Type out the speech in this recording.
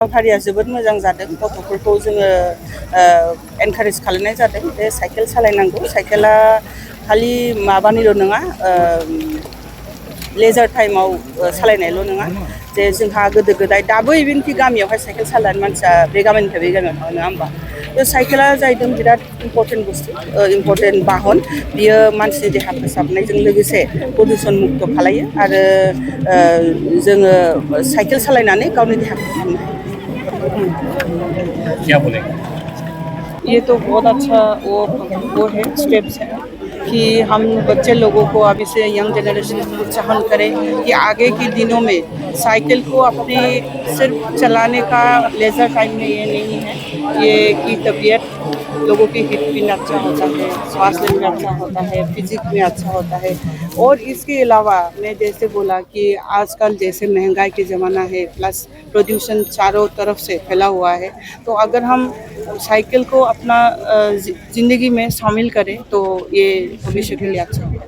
हाबाफारिया जोबोद मोजां जादों। गथ'फोरखौ जोङो एनकारेज खालामनाय जादों बे साइकेल सालायनांगौ। साइकेला खालि माबानिल' नङा, लेजार टाइमाव सालायनायल' नङा। जे जोंहा गोदो गोदाय दाबो इभेनखि गामियावहाय साइकेल सालायनानै मानसिया बे गामिनिफ्राय बे गामियाव थाङो, नङा होमबा? बे साइकेला जाहैदों बिराद इम्परटेन्ट बुस्थु, इम्परटेन्ट बाहन। बियो मानसिनि देहा फोसाबनायजों लोगोसे प्रदुषन मुक्त खालायो आरो जोङो साइकेल सालायनानै गावनि देहाखौ फाहामनो हायो। क्या बोलेंगे? ये तो बहुत अच्छा वो है, स्टेप्स है कि हम बच्चे लोगों को अभी से यंग जनरेशन को प्रोत्साहन करें कि आगे के दिनों में साइकिल को अपने सिर्फ चलाने का लेजर टाइम में ये नहीं है, ये की तबीयत लोगों की हित भी में अच्छा होता है, स्वास्थ्य में अच्छा होता है, फिजिक में अच्छा होता है। और इसके अलावा मैं जैसे बोला कि आजकल जैसे महंगाई के ज़माना है, प्लस प्रदूषण चारों तरफ से फैला हुआ है, तो अगर हम साइकिल को अपना ज़िंदगी में शामिल करें तो ये भविष्य के लिए अच्छा होगा।